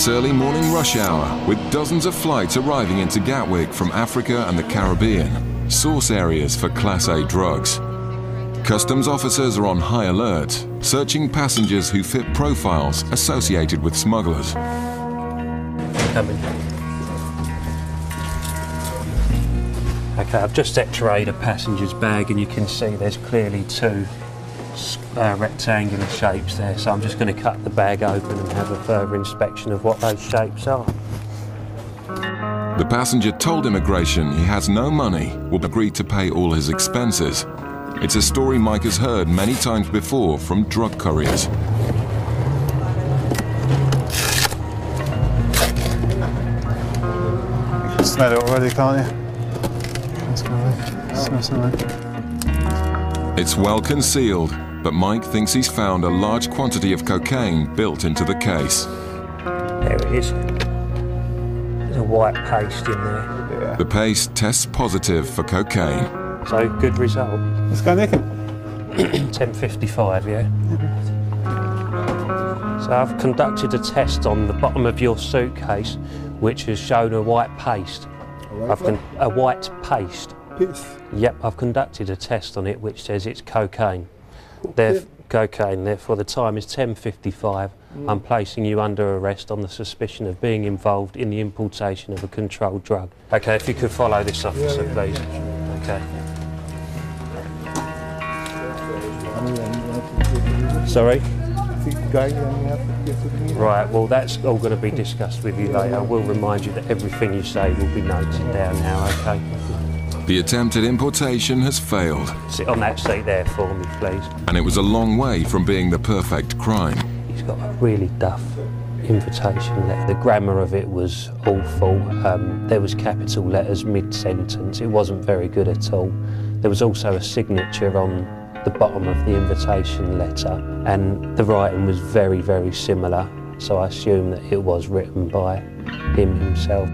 It's early morning rush hour, with dozens of flights arriving into Gatwick from Africa and the Caribbean, source areas for Class A drugs. Customs officers are on high alert, searching passengers who fit profiles associated with smugglers. Okay, I've just x-rayed a passenger's bag and you can see there's clearly two rectangular shapes there, so I'm just going to cut the bag open and have a further inspection of what those shapes are. The passenger told immigration he has no money, will agree to pay all his expenses. It's a story Mike has heard many times before from drug couriers. You can smell it already, can't you? It's well concealed, but Mike thinks he's found a large quantity of cocaine built into the case. There it is. There's a white paste in there. Yeah. The paste tests positive for cocaine. So, good result. Let's go, Nick. 10.55, yeah? So I've conducted a test on the bottom of your suitcase, which has shown a white paste. A white paste. Yes. Yep, I've conducted a test on it which says it's cocaine. Therefore the time is 10.55. I'm placing you under arrest on the suspicion of being involved in the importation of a controlled drug. Okay, if you could follow this officer, please. Okay. Sorry? Right, well that's all going to be discussed with you later. I will remind you that everything you say will be noted down now, okay? The attempted importation has failed. Sit on that seat there for me, please. And it was a long way from being the perfect crime. He's got a really duff invitation letter. The grammar of it was awful. There was capital letters mid-sentence. It wasn't very good at all. There was also a signature on the bottom of the invitation letter, and the writing was very, very similar, so I assume that it was written by him himself.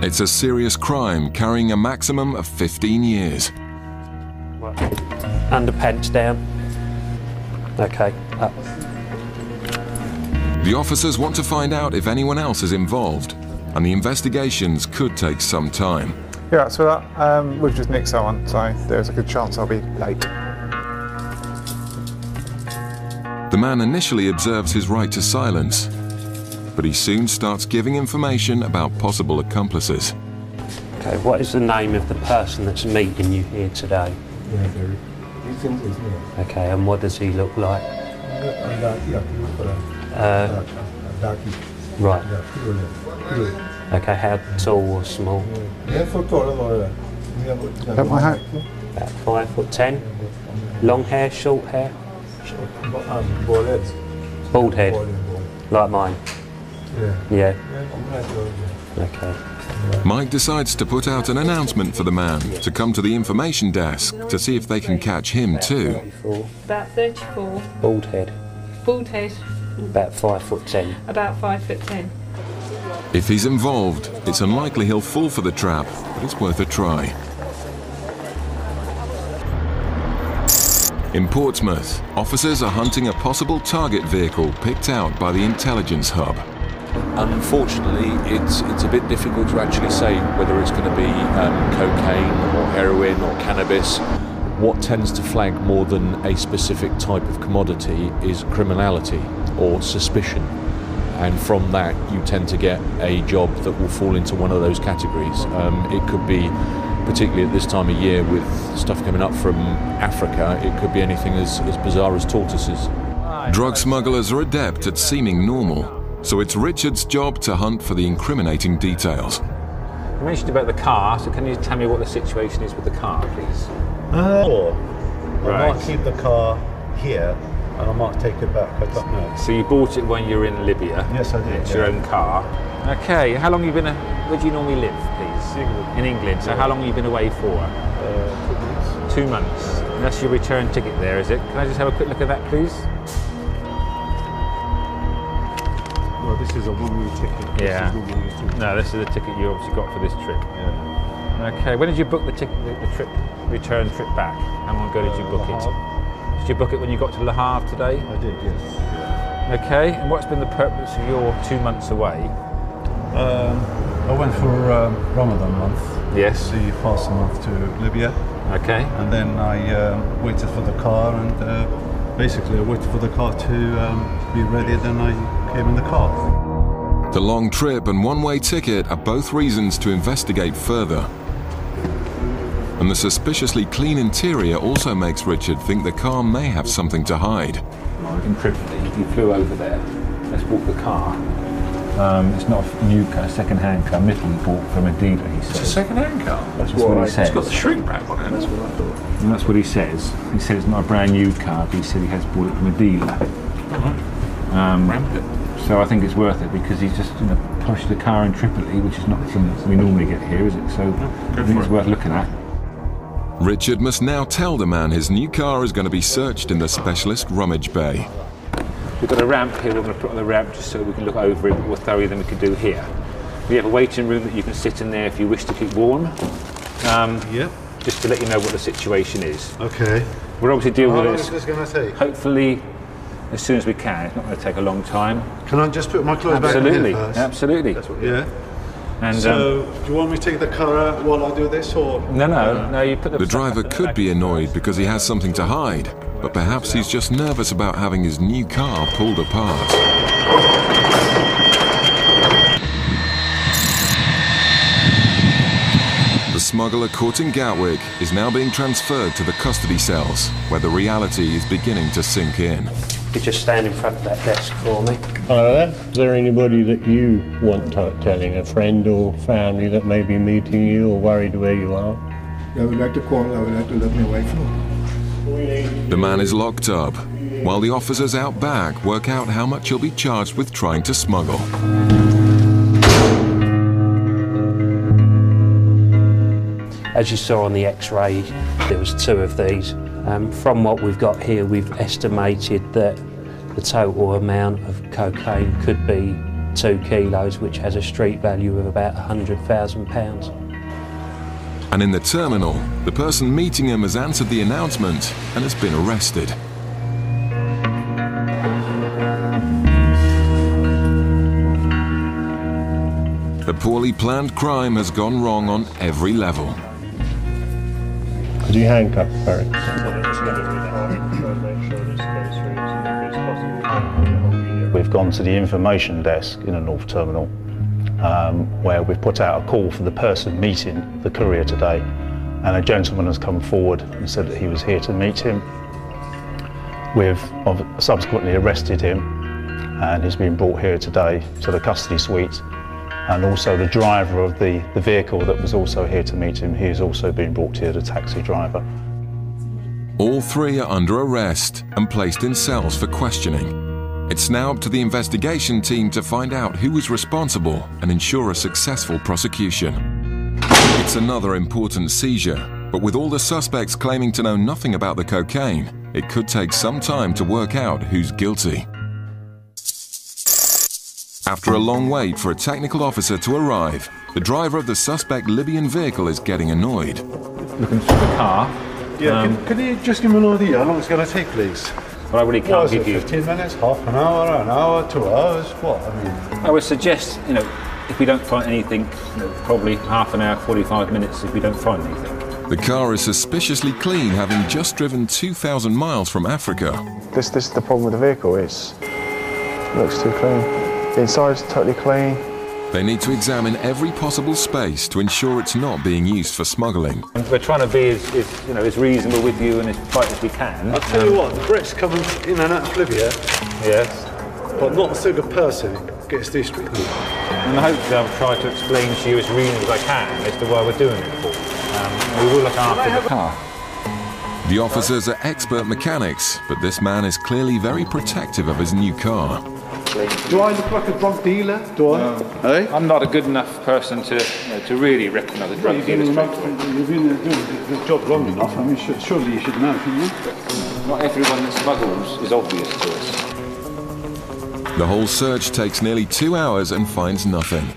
It's a serious crime carrying a maximum of 15 years. Right. Underpants down. Okay, up. The officers want to find out if anyone else is involved, and the investigations could take some time. Yeah, so that, we've just nicked someone, so there's a good chance I'll be late. The man initially observes his right to silence, but he soon starts giving information about possible accomplices. Okay, what is the name of the person that's meeting you here today? Okay, and what does he look like? Right. Okay, how tall or small? At my hat. About 5'10". Long hair, short hair? Bald head. Like mine? Yeah. Okay. Mike decides to put out an announcement for the man to come to the information desk to see if they can catch him too. About 34. Bald head. Bald head. About 5'10". About 5'10". If he's involved, it's unlikely he'll fall for the trap, but it's worth a try. In Portsmouth, officers are hunting a possible target vehicle picked out by the intelligence hub. Unfortunately, it's a bit difficult to actually say whether it's going to be cocaine or heroin or cannabis. What tends to flag more than a specific type of commodity is criminality or suspicion. And from that, you tend to get a job that will fall into one of those categories. It could be, particularly at this time of year with stuff coming up from Africa, it could be anything as bizarre as tortoises. Drug smugglers are adept at seeming normal, so it's Richard's job to hunt for the incriminating details. You mentioned about the car, so can you tell me what the situation is with the car, please? I Right. might keep the car here and I might take it back, I don't know. So you bought it when you were in Libya? Yes, I did. It's your own car. Okay, how long have you been, where do you normally live, please? England. In England, so how long have you been away for? 2 months. And that's your return ticket there, is it? Can I just have a quick look at that, please? Well, this is a one-way ticket. Yeah. This is a one-way ticket. No, this is the ticket you obviously got for this trip. Yeah. Okay, when did you book the trip, return trip back? How long ago did you book it? Did you book it when you got to Le Havre today? I did, yes. Okay, and what's been the purpose of your 2 months away? I went for Ramadan month. Yes. The fasting month to Libya. Okay. And then I waited for the car, and basically I waited for the car to be ready, then I came in the car. The long trip and one-way ticket are both reasons to investigate further. And the suspiciously clean interior also makes Richard think the car may have something to hide. In Tripoli, he flew over there. Let's walk the car. It's not a new car, a second-hand car. Admittedly bought from a dealer, he says. It's a second-hand car? That's what he says. It's got the shrink wrap on it, that's what I thought. And that's what he says. He said it's not a brand new car, but he said he has bought it from a dealer. Rampant. So I think it's worth it because he's just polished the car in Tripoli, which is not something we normally get here, is it? So I think it's worth looking at. Richard must now tell the man his new car is going to be searched in the specialist rummage bay. We've got a ramp here, we're going to put on the ramp just so we can look over it more thoroughly than we could do here. We have a waiting room that you can sit in there if you wish to keep warm. Just to let you know what the situation is. Okay. We'll obviously deal with How long this. is this going to take? Hopefully, as soon as we can. It's not going to take a long time. Can I just put my clothes back in here first? Absolutely. Yeah. And So, do you want me to take the car out while I do this, or? No. You put The driver could be annoyed because he has something to hide, but perhaps he's just nervous about having his new car pulled apart. The smuggler caught in Gatwick is now being transferred to the custody cells, where the reality is beginning to sink in. You just stand in front of that desk for me. Hello there. Is there anybody that you want telling, a friend or family that may be meeting you or worried where you are? I would like to call, I would like to let my wife know. The man is locked up, while the officers out back work out how much he'll be charged with trying to smuggle. As you saw on the X-ray, there was 2 of these. From what we've got here, we've estimated that the total amount of cocaine could be 2 kilos, which has a street value of about £100,000. And in the terminal, the person meeting him has answered the announcement and has been arrested. The poorly planned crime has gone wrong on every level. Could you handcuff Barry? We've gone to the information desk in the North Terminal, where we've put out a call for the person meeting the courier today, and a gentleman has come forward and said that he was here to meet him. We've subsequently arrested him, and he's been brought here today to the custody suite, and also the driver of the vehicle that was also here to meet him, he has also been brought here, the taxi driver. All 3 are under arrest and placed in cells for questioning. It's now up to the investigation team to find out who was responsible and ensure a successful prosecution. It's another important seizure, but with all the suspects claiming to know nothing about the cocaine, it could take some time to work out who's guilty. After a long wait for a technical officer to arrive, the driver of the suspect Libyan vehicle is getting annoyed. Looking through the car. Yeah, can you just give me an idea how long it's going to take, please? But I really can't give you. 15 minutes, half an hour, 2 hours, what? I mean, I would suggest, if we don't find anything, probably half an hour, 45 minutes if we don't find anything. The car is suspiciously clean, having just driven 2,000 miles from Africa. This is the problem with the vehicle, it looks too clean. The inside's totally clean. They need to examine every possible space to ensure it's not being used for smuggling. We're trying to be as reasonable with you and as polite as we can. I'll tell you what, the Brits coming in and out of Libya, Yes. but not a single person gets this treatment. And hopefully I'll try to explain to you as reasonably as I can as to why we're doing it for. We will look after the car. The officers are expert mechanics, but this man is clearly very protective of his new car. Do I look like a drug dealer? Do I? Hey? I'm not a good enough person to really recognise a drug dealer. You've been doing the job long enough. I mean, surely you should know, shouldn't you? Not everyone that smuggles is obvious to us. The whole search takes nearly 2 hours and finds nothing.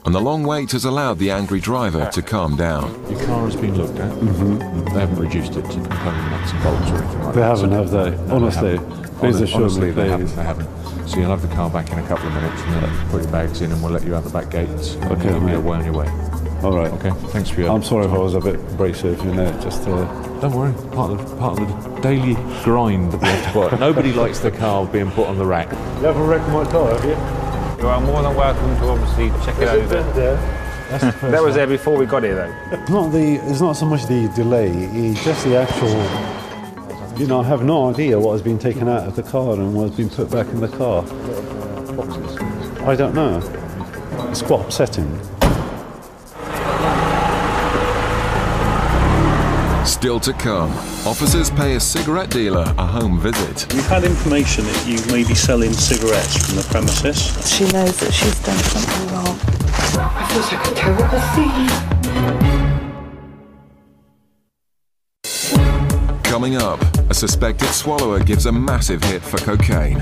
and the long wait has allowed the angry driver to calm down. Your car has been looked at. They haven't reduced it to component nuts and bolts or anything like that. They haven't, have they? Honestly, please assure me, they please. haven't. So you'll have the car back in a couple of minutes and then put your bags in and we'll let you out the back gates. Okay, you'll be away on your way. All right. Okay, thanks for your... I'm sorry if I was a bit abrasive, you know, just Don't worry, part of the daily grind that we have to put. Nobody likes the car being put on the rack. You haven't wrecked my car, have you? You are more than welcome to obviously check it over. That was there before we got here, though. It's not so much the delay, it's just the actual. You know, I have no idea what has been taken out of the car and what has been put back in the car. I don't know. It's quite upsetting. Still to come, officers pay a cigarette dealer a home visit. We've had information that you may be selling cigarettes from the premises. She knows that she's done something wrong. I feel like a terrible thing. Coming up, a suspected swallower gives a massive hit for cocaine.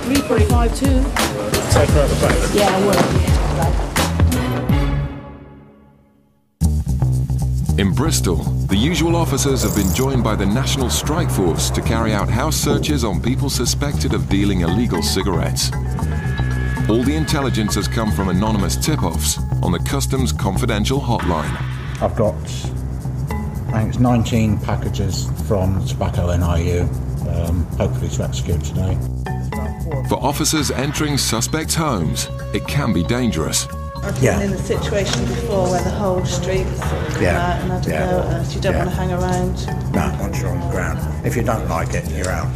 345-2. Take her out the back. Yeah, I will. In Bristol, the usual officers have been joined by the National Strike Force to carry out house searches on people suspected of dealing illegal cigarettes. All the intelligence has come from anonymous tip-offs on the Customs confidential hotline. I've got, I think it's 19 packages from Tobacco NIU, hopefully to execute today. For officers entering suspects' homes, it can be dangerous. I've been in a situation before where the whole street's come out and had to go at us. You don't want to hang around. No, once you're on the ground. If you don't like it, you're out.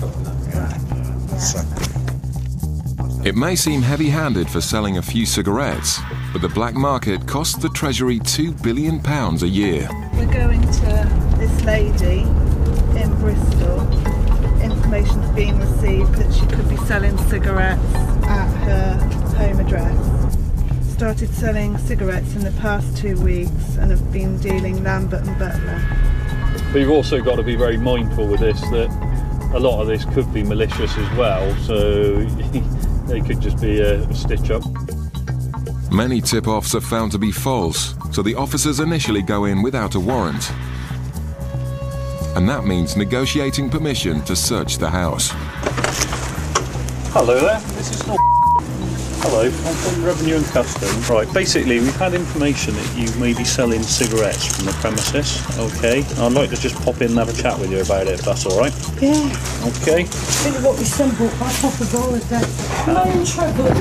It may seem heavy-handed for selling a few cigarettes, but the black market costs the Treasury £2 billion a year. We're going to this lady in Bristol. Information's been received that she could be selling cigarettes at her home address. Started selling cigarettes in the past 2 weeks and have been dealing Lambert and Butler. But you've also got to be very mindful with this that a lot of this could be malicious as well, so they could just be a stitch-up. Many tip-offs are found to be false, so the officers initially go in without a warrant. And that means negotiating permission to search the house. Hello there, this is not. Hello, I'm from Revenue and Customs. Right, basically we've had information that you may be selling cigarettes from the premises, okay? I'd like to just pop in and have a chat with you about it, if that's alright. Yeah. Okay. Really what we simple. I proper holiday. Am I in trouble?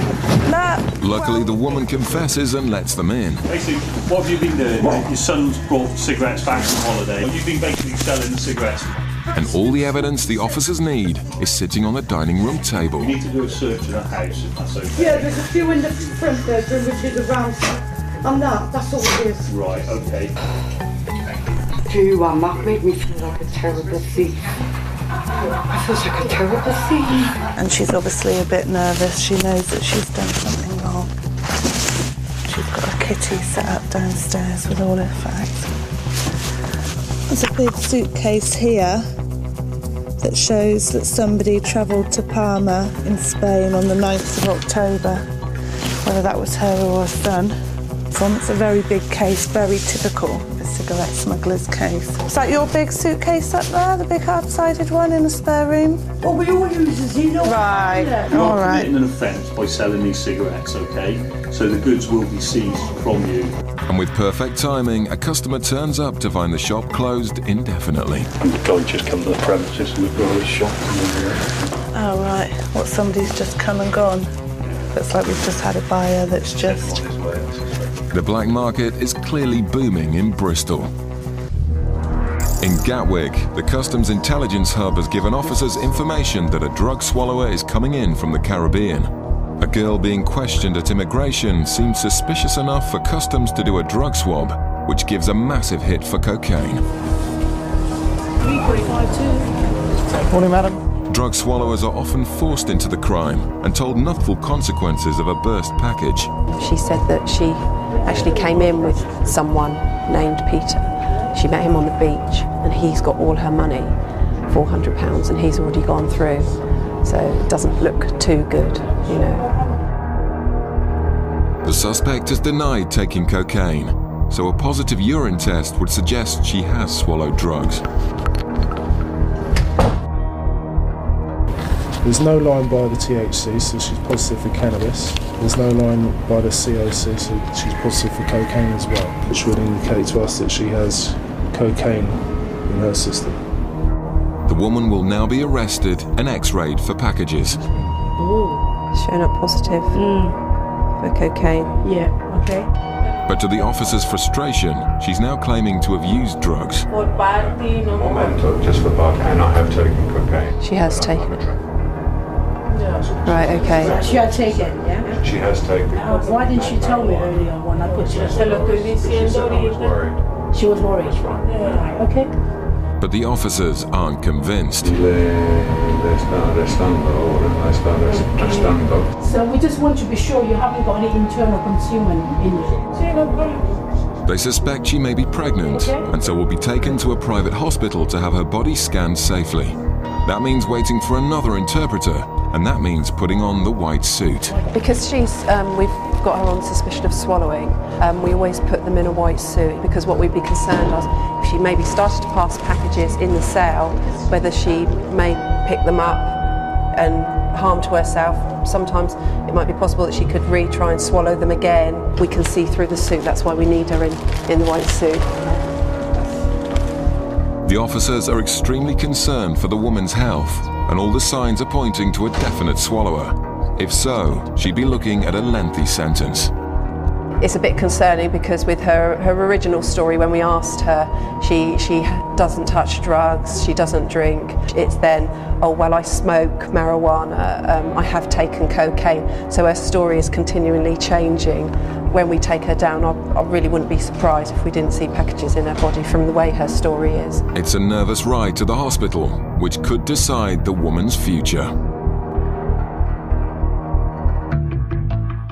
No. Luckily, the woman confesses and lets them in. Basically, what have you been doing? Your son's brought cigarettes back from holiday. You've been basically selling the cigarettes. And all the evidence the officers need is sitting on the dining room table. We need to do a search of the house, if that's okay. Yeah, there's a few in the front bedroom which is around. And that's all it is. Right, okay. That made me feel like a terrible thief. I feel like a terrible thief. And she's obviously a bit nervous. She knows that she's done something wrong. She's got a kitty set up downstairs with all her facts. There's a big suitcase here that shows that somebody travelled to Palma in Spain on the 9th of October. Whether that was her or her son. It's a very big case, very typical of a cigarette smuggler's case. Is that your big suitcase up there, the big hard-sided one in the spare room? Well, we all use it, you know. Right, You all are right. committing an offence by selling these cigarettes, okay? So the goods will be seized from you. And with perfect timing, a customer turns up to find the shop closed indefinitely. And the guy just come to the premises and we've got his shop. Oh, right. What, somebody's just come and gone? Looks like we've just had a buyer that's just... The black market is clearly booming in Bristol. In Gatwick, the Customs Intelligence Hub has given officers information that a drug swallower is coming in from the Caribbean. A girl being questioned at immigration seemed suspicious enough for Customs to do a drug swab, which gives a massive hit for cocaine. 345-2. Morning, madam. Drug swallowers are often forced into the crime and told not full consequences of a burst package. She said that she actually came in with someone named Peter. She met him on the beach and he's got all her money, £400, and he's already gone through. So it doesn't look too good, you know. The suspect has denied taking cocaine, so a positive urine test would suggest she has swallowed drugs. There's no line by the THC, so she's positive for cannabis. There's no line by the COC, so she's positive for cocaine as well, which would indicate to us that she has cocaine in her system. The woman will now be arrested and x-rayed for packages. Showing up positive for cocaine. Yeah, okay. But to the officer's frustration, she's now claiming to have used drugs. Momento, just for part, and I have taken cocaine. She has taken it. Right, okay. She had taken, yeah? She has taken. Why didn't she tell me earlier when I put you? She said I was worried. She was worried. Right, okay. But the officers aren't convinced. Le está arrestando. So we just want to be sure you haven't got any internal consuming in you. They suspect she may be pregnant, and so will be taken to a private hospital to have her body scanned safely. That means waiting for another interpreter, and that means putting on the white suit. Because we've got her on suspicion of swallowing, we always put them in a white suit, because what we'd be concerned of, if she maybe started to pass packages in the cell, whether she may pick them up and harm to herself. Sometimes it might be possible that she could retry and swallow them again. We can see through the suit, that's why we need her in the white suit. The officers are extremely concerned for the woman's health, and all the signs are pointing to a definite swallower. If so, she'd be looking at a lengthy sentence. It's a bit concerning because with her original story, when we asked her, she doesn't touch drugs, she doesn't drink. It's then, oh, well, I smoke marijuana, I have taken cocaine. So her story is continually changing. When we take her down, I really wouldn't be surprised if we didn't see packages in her body from the way her story is. It's a nervous ride to the hospital, which could decide the woman's future.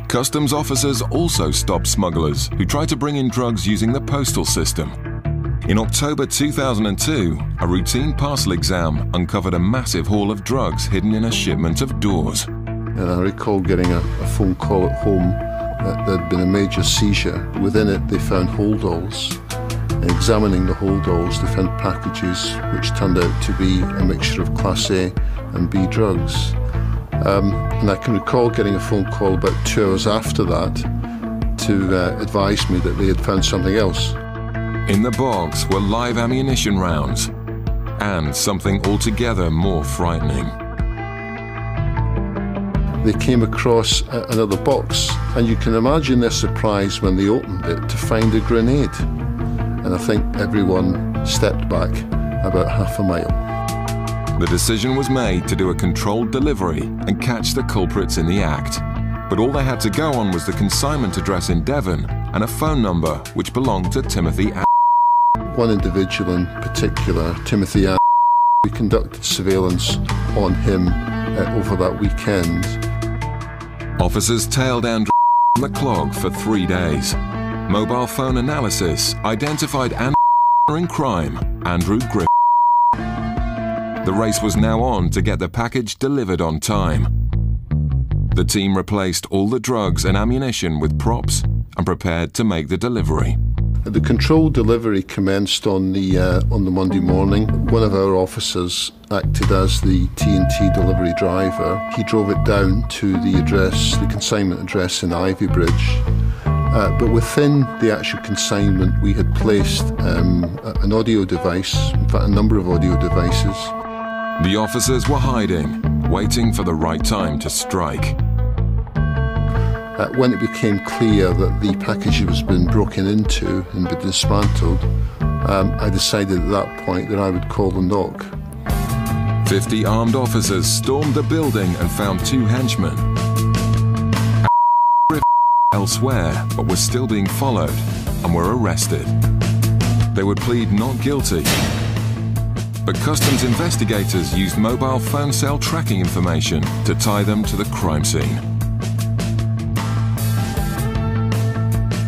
Customs officers also stopped smugglers who tried to bring in drugs using the postal system. In October 2002, a routine parcel exam uncovered a massive haul of drugs hidden in a shipment of doors. And I recall getting a phone call at home that there'd been a major seizure. Within it, they found holdalls. And examining the holdalls, they found packages which turned out to be a mixture of Class A and B drugs. And I can recall getting a phone call about 2 hours after that to advise me that they had found something else. In the box were live ammunition rounds and something altogether more frightening. They came across another box, and you can imagine their surprise when they opened it to find a grenade. And I think everyone stepped back about half a mile. The decision was made to do a controlled delivery and catch the culprits in the act. But all they had to go on was the consignment address in Devon and a phone number which belonged to Timothy A. One individual in particular, Timothy A. We conducted surveillance on him over that weekend. Officers tailed Andrew on the clog for 3 days. Mobile phone analysis identified in crime, Andrew Griffith. The race was now on to get the package delivered on time. The team replaced all the drugs and ammunition with props and prepared to make the delivery. The controlled delivery commenced on the Monday morning. One of our officers acted as the T&T delivery driver. He drove it down to the address, the consignment address in Ivybridge. But within the actual consignment, we had placed an audio device, in fact, a number of audio devices. The officers were hiding, waiting for the right time to strike. When it became clear that the package was been broken into and been dismantled, I decided at that point that I would call the knock. 50 armed officers stormed the building and found 2 henchmen. Elsewhere, but were still being followed and were arrested. They would plead not guilty. But customs investigators used mobile phone cell tracking information to tie them to the crime scene.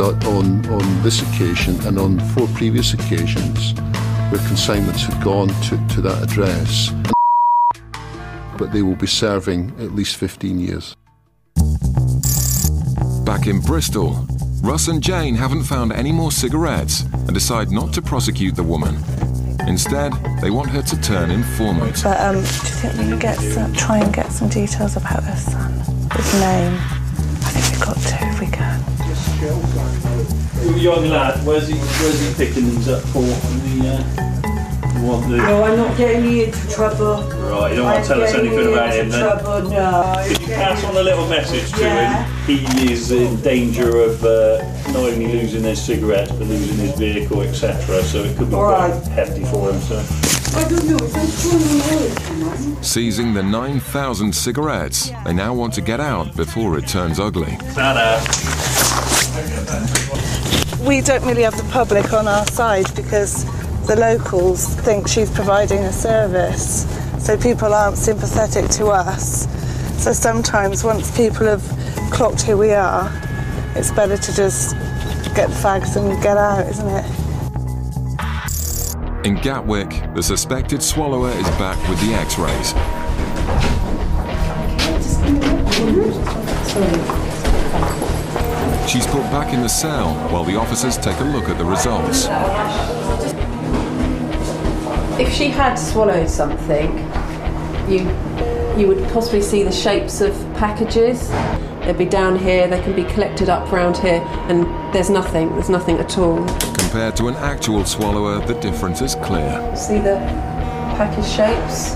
On this occasion and on 4 previous occasions where consignments had gone to that address, but they will be serving at least 15 years. Back in Bristol, Russ and Jane haven't found any more cigarettes and decide not to prosecute the woman. Instead, they want her to turn informant. But do you think we can try and get some details about her son? His name? I think we've got to if we can. Young lad, where's he picking these up for? No, I'm not getting you into trouble. Right, you don't want to tell us anything about him then? Trouble, no. If you pass on a little message to him, he is in danger of not only losing his cigarettes but losing his vehicle, etc. So it could be quite hefty for him. So. I don't know, Seizing the 9,000 cigarettes, they now want to get out before it turns ugly. We don't really have the public on our side because the locals think she's providing a service, so people aren't sympathetic to us. So sometimes once people have clocked who we are, it's better to just get the fags and get out, isn't it? In Gatwick, the suspected swallower is back with the x-rays. She's put back in the cell while the officers take a look at the results. If she had swallowed something, you would possibly see the shapes of packages. They'd be down here, they can be collected up around here, and there's nothing at all. Compared to an actual swallower, the difference is clear. See the package shapes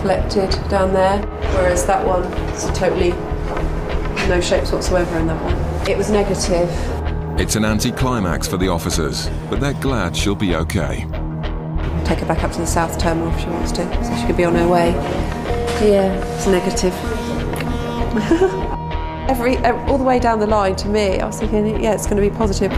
collected down there, whereas that one is totally no shapes whatsoever in that one. It was negative. It's an anticlimax for the officers, but they're glad she'll be okay. Take her back up to the south terminal if she wants to, so she could be on her way. Yeah, it's negative. All the way down the line to me, I was thinking, yeah, it's going to be positive.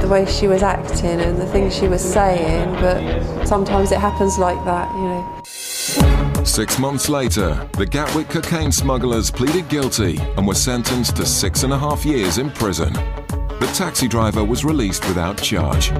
The way she was acting and the things she was saying, but sometimes it happens like that, you know. 6 months later, the Gatwick cocaine smugglers pleaded guilty and were sentenced to 6.5 years in prison. The taxi driver was released without charge.